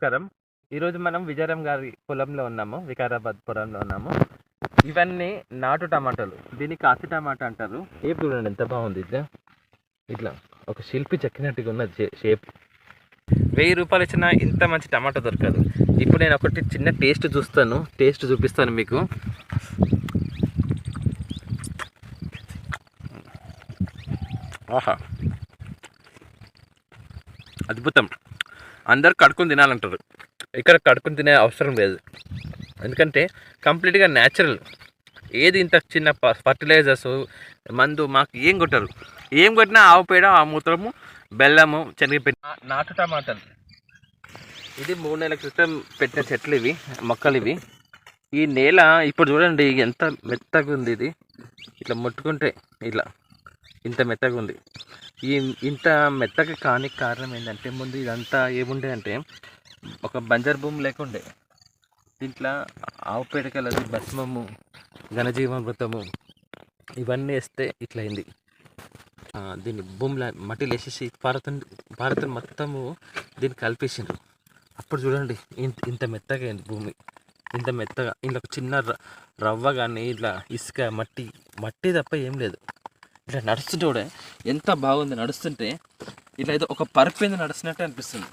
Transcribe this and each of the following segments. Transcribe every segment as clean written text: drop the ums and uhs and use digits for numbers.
నమస్కారం. ఈరోజు మనం విజయరాం గారి పొలంలో ఉన్నాము. వికారాబాద్ పొలంలో ఉన్నాము. ఇవన్నీ నాటు టమాటాలు. దీన్ని కాసి టమాటా అంటారు. షేప్ చూడండి ఎంత బాగుంది. ఇట్లా ఒక శిల్పి చెక్కినట్టుగా ఉన్నది షేప్. 1000 రూపాయలు ఇచ్చినా ఇంత మంచి టమాటా దొరకదు. ఇప్పుడు నేను ఒకటి చిన్న టేస్ట్ చూపిస్తాను మీకు. ఆహా, అద్భుతం. అందరు కడుక్కొని తినాలంటారు. ఇక్కడ కడుక్కొని తినే అవసరం లేదు. ఎందుకంటే కంప్లీట్గా న్యాచురల్. ఏది ఇంత చిన్న ఫర్టిలైజర్స్ మందు మాకు ఏం కొట్టరు. ఏం కొట్టినా ఆవు పేడ, ఆ మూత్రము, బెల్లము, శనగపిండి. నాటు టమాటాలు ఇది 3 నెలల క్రితం పెట్టిన చెట్లు ఇవి, మొక్కలు ఇవి. ఈ నేల ఇప్పుడు చూడండి ఎంత మెత్తగా ఉంది. ఇది ఇట్లా ముట్టుకుంటే ఇట్లా ఇంత మెత్తగా ఉంది. ఇంత మెత్తగా కానికి కారణం ఏంటంటే ముందు ఇదంతా ఏముండే అంటే ఒక బంజర్ భూమి లేకుండే. దీంట్లో ఆవు పేడకలది భస్మము, ఘనజీవామృతము ఇవన్నీ వేస్తే ఇట్లా అయింది. దీన్ని భూమిలో మట్టిలో వేసేసి పారతో మొత్తము దీన్ని కలిపేసిండ్రు. అప్పుడు చూడండి ఇంత మెత్తగా అయింది భూమి. ఇంత మెత్తగా ఇంట్లో చిన్న రవ్వ కానీ ఇట్లా ఇసుక మట్టి తప్ప ఏం లేదు. ఇట్లా నడుస్తుంటే కూడా ఎంత బాగుంది. నడుస్తుంటే ఇట్లా ఏదో ఒక పరుపు నడుస్తున్నట్టు అనిపిస్తుంది.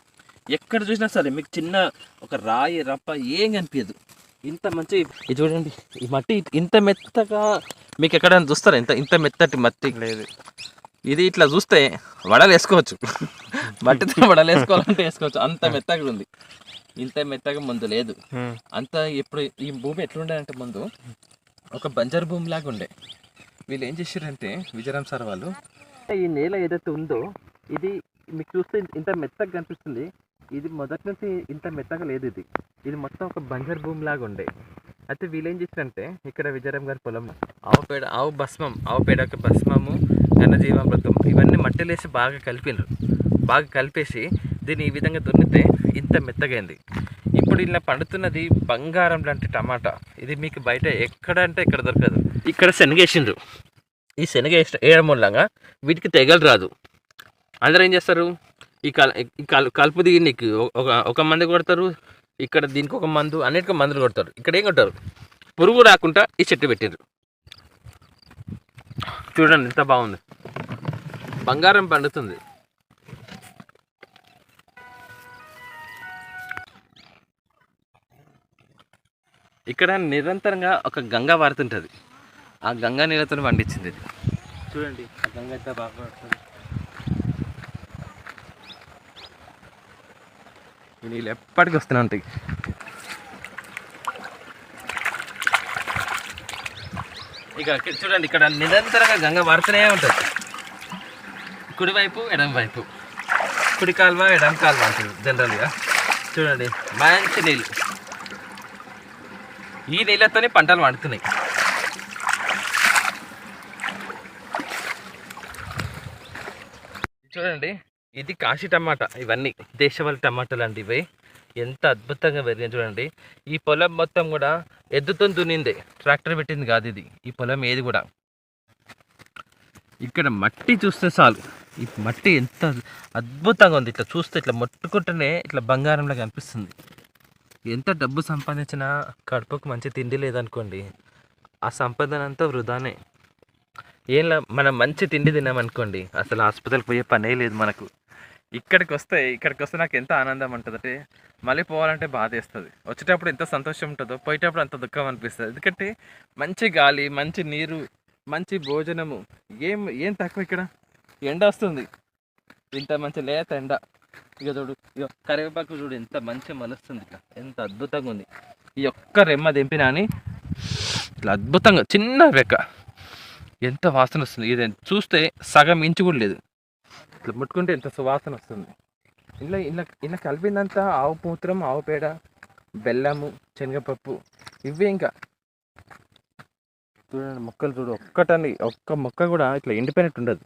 ఎక్కడ చూసినా సరే మీకు చిన్న ఒక రాయి రప్ప ఏం కనిపించదు. ఇంత మంచి ఇది చూడండి. ఈ మట్టి ఇంత మెత్తగా మీకు ఎక్కడైనా చూస్తారా? ఇంత మెత్తటి మట్టి లేదు. ఇది ఇట్లా చూస్తే వడలు వేసుకోవచ్చు. మట్టితో వడలు వేసుకోవాలంటే వేసుకోవచ్చు. అంత మెత్తగా ఉంది. ఇంత మెత్తగా ముందు లేదు. అంత ఇప్పుడు ఈ భూమి ఎట్లుండే అంటే ముందు ఒక బంజరు భూమి లాగా ఉండే. వీళ్ళు ఏం చేశారంటే విజయరాం సార్ వాళ్ళు, ఈ నేల ఏదైతే ఉందో ఇది మీకు చూస్తే ఇంత మెత్తగా కనిపిస్తుంది. ఇది మొదటి నుంచి ఇంత మెత్తగా లేదు. ఇది మొత్తం ఒక బంజర్ భూమి లాగా ఉండే. అయితే వీళ్ళు ఏం చేశారంటే ఇక్కడ విజయరాం గారి పొలంలో ఆవు పేడ భస్మము, ఘనజీవామృతం ఇవన్నీ మట్టిలేసి బాగా కలిపేసి దీన్ని ఈ విధంగా దున్నితే ఇంత మెత్తగైంది. ఇప్పుడు ఇలా పండుతున్నది బంగారం లాంటి టమాటా. ఇది మీకు బయట ఎక్కడ అంటే ఎక్కడ దొరకదు. ఇక్కడ శనగేసిండ్రు. ఈ శనగ వేయడం మూలంగా వీటికి తెగలు రాదు. అందరూ ఏం చేస్తారు, ఈ కలుపు దీనికి ఒక మందు కొడతారు. ఇక్కడ దీనికి ఒక మందు, అన్నిటికీ మందులు కొడతారు. ఇక్కడ ఏం కొట్టారు, పురుగు రాకుండా ఈ చెట్టు పెట్టారు. చూడండి ఎంత బాగుంది. బంగారం పండుతుంది. ఇక్కడ నిరంతరంగా ఒక గంగ వారుతుంటుంది. ఆ గంగా నీళ్ళతో పండించింది ఇది. చూడండి ఆ గంగ ఎంత బాగా పడుతుంది. ఈ నీళ్ళు ఎప్పటికీ వస్తూనే ఉంటాయి. ఇక చూడండి ఇక్కడ నిరంతరంగా గంగ వారుతూనే ఉంటుంది. కుడివైపు ఎడమవైపు, కుడి కాలువ ఎడమ కాలువ అంటారు జనరల్గా. చూడండి మంచి నీళ్ళు. ఈ నీళ్ళతోనే పంటలు పండుతున్నాయి. చూడండి ఇది కాశీ టమాటా. ఇవన్నీ దేశవాళీ టమాటాలు అండి. ఇవి ఎంత అద్భుతంగా పెరిగింది చూడండి. ఈ పొలం మొత్తం కూడా ఎద్దుతో దున్నిందే, ట్రాక్టర్ పెట్టింది కాదు ఇది. ఈ పొలం ఏది కూడా ఇక్కడ మట్టి చూస్తే చాలు. ఈ మట్టి ఎంత అద్భుతంగా ఉంది. ఇట్లా చూస్తే ఇట్లా ముట్టుకుంటేనే ఇట్లా బంగారంలా కనిపిస్తుంది. ఎంత డబ్బు సంపాదించినా కడుపుకు మంచి తిండి లేదనుకోండి, ఆ సంపాదన అంతా వృధానే. మనం మంచి తిండి తిన్నామనుకోండి అసలు హాస్పిటల్కి పోయే పనే లేదు మనకు. ఇక్కడికి వస్తే నాకు ఎంత ఆనందం ఉంటుందంటే మళ్ళీ పోవాలంటే బాధ వేస్తుంది. వచ్చేటప్పుడు ఎంత సంతోషం ఉంటుందో పోయేటప్పుడు అంత దుఃఖం అనిపిస్తుంది. ఎందుకంటే మంచి గాలి, మంచి నీరు, మంచి భోజనము ఏం తక్కువ. ఇక్కడ ఎండ వస్తుంది, ఇంత మంచి లేత ఎండ. ఇక చూడు, ఇక కరివేపాకు చూడు ఎంత మంచి మలుస్తుంది. ఇక ఎంత అద్భుతంగా ఉంది. ఈ ఒక్క రెమ్మ దింపినా అని ఇట్లా అద్భుతంగా చిన్న రెక్క ఎంత వాసన వస్తుంది. ఇది చూస్తే సగం ఇంచు కూడా లేదు. ఇట్లా ముట్టుకుంటే ఎంత సువాసన వస్తుంది. ఇలా కలిపిందంతా ఆవు మూత్రం, ఆవు పేడ, బెల్లము, శనగపప్పు ఇవే. ఇంకా చూడండి మొక్కలు చూడు, ఒక్క మొక్క కూడా ఇట్లా ఎండిపోయినట్టు ఉండదు.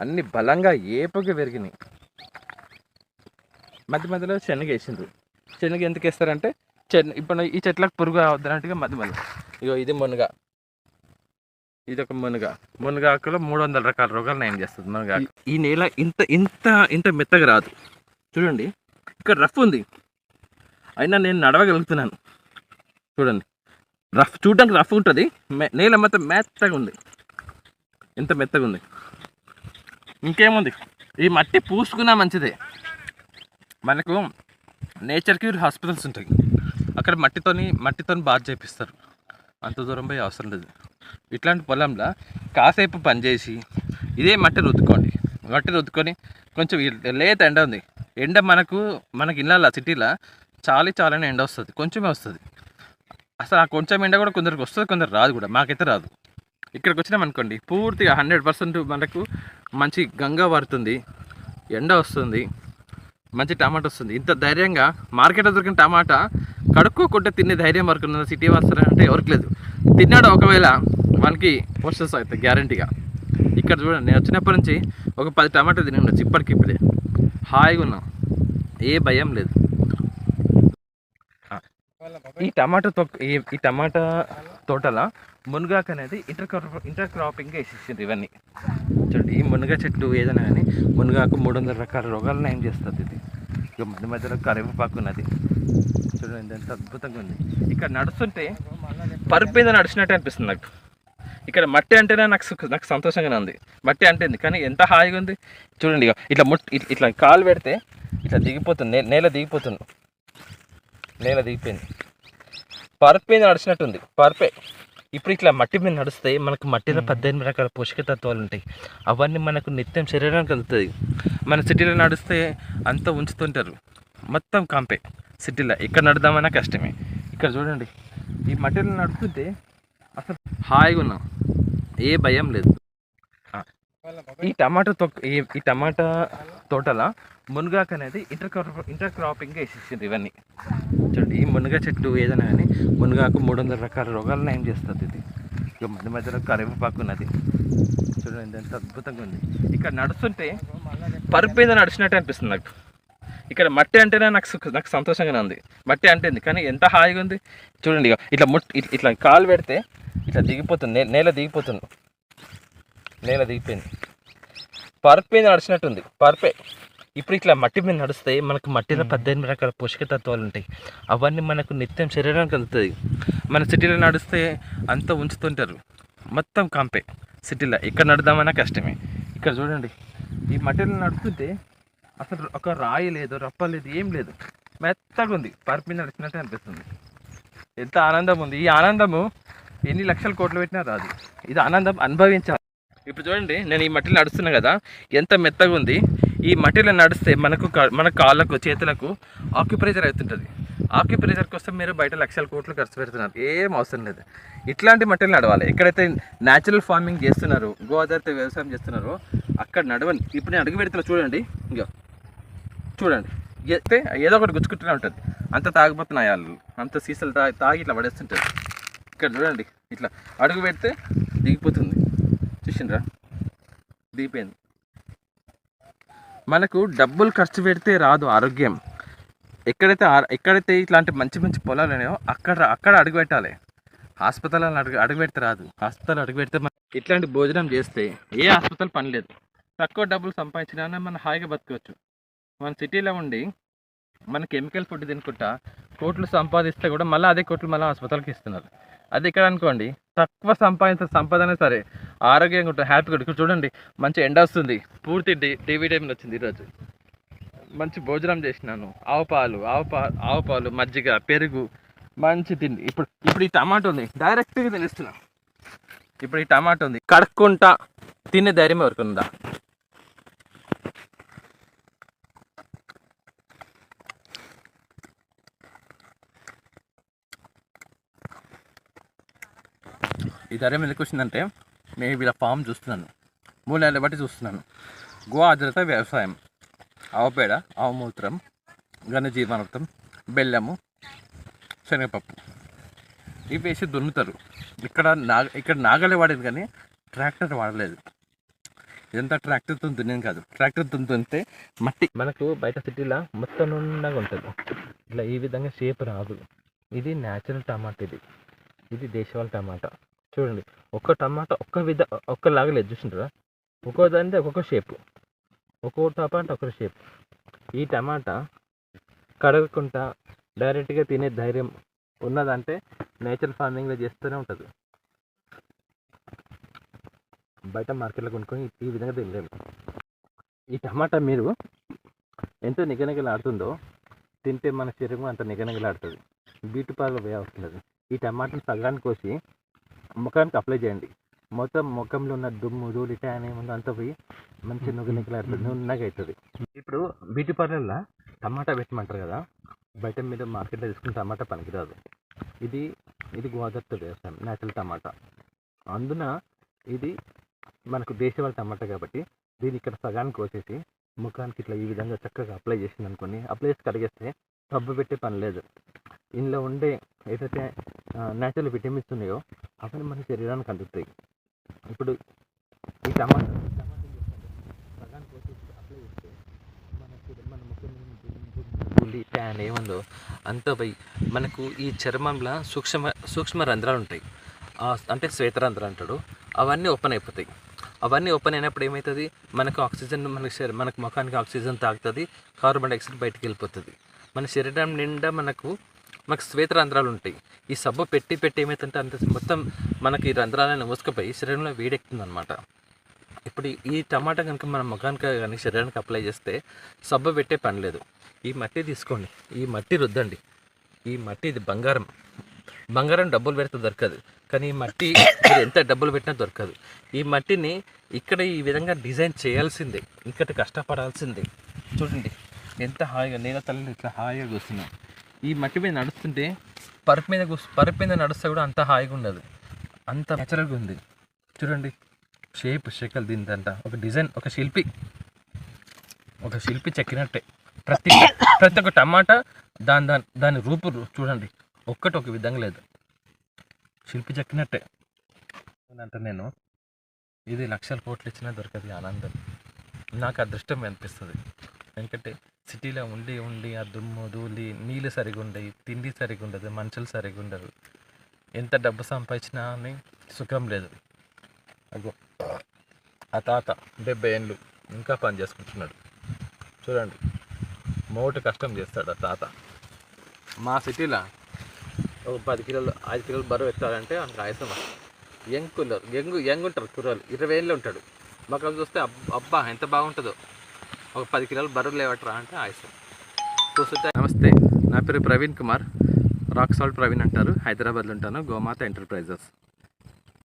అన్ని బలంగా ఏపుగా పెరిగినాయి. మధ్యలో శనగ వేసిండ్రు. శనగ ఎందుకు వేస్తారంటే ఇప్పుడు ఈ చెట్లకు పురుగు అవద్దన్నట్టుగా మధ్యలో. ఇగో ఇది ఇదొక మునగాకులో 300 రకాల రోగాలు నయం చేస్తుంది మునగాకు. ఈ నేల ఇంత మెత్తగా రాదు. చూడండి ఇక్కడ రఫ్ ఉంది. అయినా నేను నడవగలుగుతున్నాను. చూడండి, చూడడానికి రఫ్ ఉంటుంది, నేల మొత్తం మెత్తగా ఉంది. ఎంత మెత్తగా ఉంది. ఇంకేముంది, ఈ మట్టి పూసుకున్నా మంచిదే. మనకు నేచర్ క్యూర్ హాస్పిటల్స్ ఉంటాయి, అక్కడ మట్టితోని బాగా చేపిస్తారు. అంత దూరం పోయి అవసరం లేదు. ఇట్లాంటి పొలంలో కాసేపు పనిచేసి ఇదే మట్టి రుద్దుకొని కొంచెం లేత ఎండ ఉంది. ఎండ మనకి ఇళ్ళ సిటీలో చాలానే ఎండ వస్తుంది, కొంచెమే వస్తుంది. అసలు ఆ కొంచెం ఎండ కూడా కొందరికి వస్తుంది, కొందరు రాదు కూడా. మాకైతే రాదు. ఇక్కడికి వచ్చినామనుకోండి పూర్తిగా 100% మనకు మంచి గంగా పడుతుంది, ఎండ వస్తుంది, మంచి టమాటా వస్తుంది. ఇంత ధైర్యంగా మార్కెట్లో దొరికిన టమాటా కడుక్కోకుంటే తినే ధైర్యం వరకు ఉన్న సిటీ వస్తారు అంటే ఎవరికి లేదు. తిన్నాడు ఒకవేళ మనకి పోస్టర్స్ అవుతాయి గ్యారంటీగా. ఇక్కడ చూడండి, నేను వచ్చినప్పటి నుంచి ఒక 10 టమాటా తిని ఉండొచ్చు. ఇప్పటికిప్పుడే హాయిగా ఉన్నాం, ఏ భయం లేదు. ఈ టమాటా తోటలో మునగాకు అనేది ఇంటర్ క్రాపింగ్ వేసేసింది. ఇవన్నీ చూడండి, ఈ మునగ చెట్టు ఏదైనా కానీ మునగాకు 300 రకాల రోగాలను ఏం చేస్తుంది ఇది. ఇక మధ్యలో కరివేపాకు ఉన్నది. చూడండి ఎంత అద్భుతంగా ఉంది. ఇక్కడ నడుస్తుంటే పరుపు మీద నడిచినట్టు అనిపిస్తుంది నాకు. ఇక్కడ మట్టి అంటేనే నాకు సంతోషంగానే ఉంది. మట్టి అంటేంది కానీ ఎంత హాయిగా ఉంది. చూడండి, ఇట్లా కాలు పెడితే ఇట్లా దిగిపోతుంది, నేల దిగిపోయింది. పరుపు మీద నడిచినట్టుంది, పరుపే. ఇప్పుడు ఇట్లా మట్టి మీద నడిస్తే మనకు మట్టిలో 18 రకాల పోషక తత్వాలు ఉంటాయి. అవన్నీ మనకు నిత్యం శరీరానికి వెళ్తుంది. మన సిటీలో నడిస్తే అంతా ఉంచుతుంటారు, మొత్తం కంపే. సిటీలో ఇక్కడ నడుద్దామన్నా కష్టమే. ఇక్కడ చూడండి, ఈ మట్టిలో నడుస్తుంటే అసలు హాయిగా ఉన్నాం, ఏ భయం లేదు. ఈ టమాటా తోటలో మునగాకు అనేది ఇంటర్ క్రాపింగ్ వేసేసింది. ఇవన్నీ చూడండి, ఈ మునగ చెట్టు ఏదైనా కానీ మునగాకు 300 రకాల రోగాలను ఏం చేస్తుంది ఇది. ఇక మధ్యలో కరివేపాకు ఉన్నది. చూడండి ఎంత అద్భుతంగా ఉంది. ఇక్కడ నడుస్తుంటే పరుపు మీద నడిచినట్టు అనిపిస్తుంది నాకు. ఇక్కడ మట్టి అంటేనే నాకు సంతోషంగానే ఉంది. మట్టి అంటేంది కానీ ఎంత హాయిగా ఉంది. చూడండి, ఇట్లా కాలు పెడితే ఇట్లా దిగిపోతుంది, నేల దిగిపోయింది. పరుపు మీద నడిచినట్టుంది, పరుపే. ఇప్పుడు ఇట్లా మట్టి మీద నడిస్తే మనకు మట్టిలో 18 రకాల పోషక తత్వాలు ఉంటాయి. అవన్నీ మనకు నిత్యం శరీరానికి వెళ్తుంది. మన సిటీలో నడిస్తే అంతా ఉంచుతుంటారు, మొత్తం కంపే. సిటీలో ఇక్కడ నడుద్దామన్నా కష్టమే. ఇక్కడ చూడండి, ఈ మట్టిలో నడుస్తుంటే అసలు ఒక రాయి లేదు, రప్ప లేదు, ఏం లేదు, మెత్తగా ఉంది. పరుపు మీద నడిచినట్టే అనిపిస్తుంది. ఎంత ఆనందం ఉంది. ఈ ఆనందము ఎన్ని లక్షల కోట్లు పెట్టినా రాదు. ఇది ఆనందం అనుభవించాలి. ఇప్పుడు చూడండి, నేను ఈ మట్టిలో నడుస్తున్నా కదా, ఎంత మెత్తగా ఉంది. ఈ మట్టిలో నడిస్తే మన కాళ్ళకు చేతులకు ఆక్యుప్రెషర్ అవుతుంటుంది. ఆక్యుప్రెషర్ కోసం మీరు బయట లక్షల కోట్లు ఖర్చు పెడుతున్నారు, ఏం అవసరం లేదు. ఇట్లాంటి మట్టిలో నడవాలి. ఎక్కడైతే న్యాచురల్ ఫార్మింగ్ చేస్తున్నారు, గో ఆధారిత వ్యవసాయం చేస్తున్నారో అక్కడ నడవండి. ఇప్పుడు నేను అడుగు పెడుతున్నా చూడండి, ఇంకా చూడండి, ఏదో ఒకటి గుచ్చుకుంటూనే ఉంటుంది. అంత తాగిపోతున్నాయి వాళ్ళు, అంత సీసాలు తాగి ఇట్లా పడేస్తుంటారు. ఇక్కడ చూడండి, ఇట్లా అడుగు పెడితే దిగిపోతుంది. చూసిండ్రా, దిగిపోయింది. మనకు డబ్బులు ఖర్చు పెడితే రాదు ఆరోగ్యం. ఎక్కడైతే ఇట్లాంటి మంచి మంచి పొలాలు ఉన్నాయో అక్కడ అడుగు పెట్టాలి. హాస్పిటల్ అడుగు పెడితే రాదు. హాస్పిటల్ అడుగు పెడితే ఇట్లాంటి భోజనం చేస్తే ఏ హాస్పిటల్ పని లేదు. తక్కువ డబ్బులు సంపాదించినా మనం హాయిగా బతకవచ్చు. మన సిటీలో ఉండి మన కెమికల్ ఫుడ్ తినుకుంటా కోట్లు సంపాదిస్తే కూడా మళ్ళీ అదే కోట్లు మళ్ళీ హాస్పిటల్కి ఇస్తున్నారు. అది ఇక్కడ అనుకోండి, తక్కువ సంపాదన సరే ఆరోగ్యంగా ఉంటుంది, హ్యాపీగా ఉంటుంది. చూడండి, మంచి ఎండ వస్తుంది, పూర్తి డి విటమిన్ వచ్చింది. ఈరోజు మంచి భోజనం చేసినాను. ఆవు పాలు, మజ్జిగ, పెరుగు, మంచి తిండి. ఇప్పుడు ఈ టమాటో ఉంది, డైరెక్ట్గా తినేస్తున్నాను. ఇప్పుడు ఈ టమాటో ఉంది, కడుక్కుంటా తినే ధైర్యం ఎవరికి ఉందా? ఈ ధైర్యం ఎందుకు వచ్చిందంటే, నేను వీళ్ళ ఫామ్ చూస్తున్నాను, 3 నెలల బట్టి చూస్తున్నాను. గో ఆధారిత వ్యవసాయం, ఆవుపేడ, ఆవు మూత్రం, ఘనజీవామృతం, బెల్లము, శనగపప్పు ఇవి వేసి దున్నుతారు. ఇక్కడ నాగలే వాడేది కానీ ట్రాక్టర్ వాడలేదు. ఇదంతా ట్రాక్టర్తో దున్నేది కాదు. ట్రాక్టర్తో దున్నితే మట్టి మనకు బయట సిటీలో మొత్తం నుండగా ఉంటుంది. ఇట్లా ఈ విధంగా షేప్ రాదు. ఇది న్యాచురల్ టమాటా. ఇది దేశవాళీ టమాటా. చూడండి, ఒక్క టమాటా ఒక్కలాగా లేదు, చూసింటారా? ఒక్కో దానిదే ఒక్కొక్క షేపు, ఒక్కో టమాటా ఒక్కొక్క షేప్. ఈ టమాటా కడగకుండా డైరెక్ట్గా తినే ధైర్యం ఉన్నదంటే నేచురల్ ఫార్మింగ్లో చేస్తూనే ఉంటుంది. బయట మార్కెట్లో కొనుక్కొని ఈ విధంగా తినలేము. ఈ టమాటా మీరు ఎంత నిగనిగలాడుతుందో తింటే మన శరీరం అంత నిగనిగలాడుతుంది. బ్యూటీ పార్లర్ వే అవుతుంది. ఈ టమాటాని సగాన్ని కోసి ముఖానికి అప్లై చేయండి. మొత్తం ముఖంలో ఉన్న దుమ్ము ధూళి ట్యాన్ ఏముందో అంతా పోయి మంచి నిగనిగలాడుతుంది, నున్నగా అవుతుంది. ఇప్పుడు బ్యూటీ పార్లర్లో టమాటా పెట్టమంటారు కదా, బయట మీద మార్కెట్లో తీసుకున్న టమాటా పనికిరాదు. ఇది గోదావరితో వ్యవసాయం, నేచురల్ టమాటా. అందున ఇది మనకు దేశవాళీ టమాటా కాబట్టి దీన్ని ఇక్కడ సగానికి కోసేసి ముఖానికి ఇట్లా ఈ విధంగా చక్కగా అప్లై చేసింది అనుకోండి. అప్లై చేసి కడిగేస్తే సబ్బు పెట్టే పని లేదు. ఇందులో ఉండే ఏదైతే న్యాచురల్ విటమిన్స్ ఉన్నాయో అవన్నీ మన శరీరానికి అందుతాయి. ఇప్పుడు ఈ టమాటా సగానికి కోసేసి అప్లై చేస్తే మన ముఖం ట్యాన్ ఏముందో అంతా పోయి మనకు ఈ చర్మంలో సూక్ష్మ రంధ్రాలు ఉంటాయి, అంటే శ్వేతరంధ్రాలు అంటాడు. అవన్నీ ఓపెన్ అయిపోతాయి. అవన్నీ ఓపెన్ అయినప్పుడు ఏమవుతుంది, మనకు ఆక్సిజన్ మనకు ముఖానికి ఆక్సిజన్ తాగుతుంది, కార్బన్ డైఆక్సైడ్ బయటికి వెళ్ళిపోతుంది. మన శరీరం నిండా మనకు శ్వేతరంధ్రాలు ఉంటాయి. ఈ సబ్బు పెట్టి ఏమవుతుంటే అంత మొత్తం మనకి ఈ రంధ్రాలను మూసుకుపోయి శరీరంలో వేడెక్కుతుంది అనమాట. ఇప్పుడు ఈ టమాటా కనుక మన ముఖానికి కానీ శరీరానికి అప్లై చేస్తే సబ్బు పెట్టే పని లేదు. ఈ మట్టి తీసుకోండి, ఈ మట్టి రుద్దండి. ఈ మట్టి ఇది బంగారం డబ్బులు పెడితే దొరకదు, కానీ ఈ మట్టి మీరు ఎంత డబ్బులు పెట్టినా దొరకదు. ఈ మట్టిని ఇక్కడ ఈ విధంగా డిజైన్ చేయాల్సిందే, ఇక్కడ కష్టపడాల్సిందే. చూడండి ఎంత హాయిగా నేల తల్లి ఇట్లా హాయిగా కూర్చున్నాం. ఈ మట్టి మీద నడుస్తుంటే పరుపు మీద నడుస్తే కూడా అంత హాయిగా ఉండదు, అంత న్యాచురల్గా ఉంది. చూడండి షేకలు దీనిదంట ఒక డిజైన్, ఒక శిల్పి చెక్కినట్టే. ప్రతి ఒక్క టమాటా దాని రూపు చూడండి, ఒక్కటి ఒక విధంగా లేదు, శిల్పి చెక్కినట్టే అంటే. నేను ఇది లక్షల కోట్లు ఇచ్చినా దొరకదు ఆనందం. నాకు అదృష్టం అనిపిస్తుంది. ఎందుకంటే సిటీలో ఉండి ఆ దుమ్ము ధూళి, నీళ్ళు సరిగా ఉండవు, తిండి సరిగా ఉండదు, మనుషులు సరిగా ఉండరు, ఎంత డబ్బు సంపాదించినా అని సుఖం లేదు. అగో ఆ తాత 70 ఏళ్ళు ఇంకా పని చేసుకుంటున్నాడు. చూడండి మోటు కష్టం చేస్తాడు ఆ తాత. మా సిటీలో ఒక 10 కిలోలు 5 కిలోలు బరువు ఎత్తాలంటే మనకు ఆయాసం వస్తుంది. యంగ్ ఉంటారు కుర్రాలు, 20 ఏళ్ళు ఉంటాడు. మాకు చూస్తే అబ్బా ఎంత బాగుంటుందో, ఒక 10 కిలోలు బరువు లేవట్రా అంటే ఆయాసం చూస్తుంటే. నమస్తే, నా పేరు ప్రవీణ్ కుమార్, రాక్ సాల్ట్ ప్రవీణ్ అంటారు. హైదరాబాద్లో ఉంటాను, గోమాత ఎంటర్ప్రైజెస్.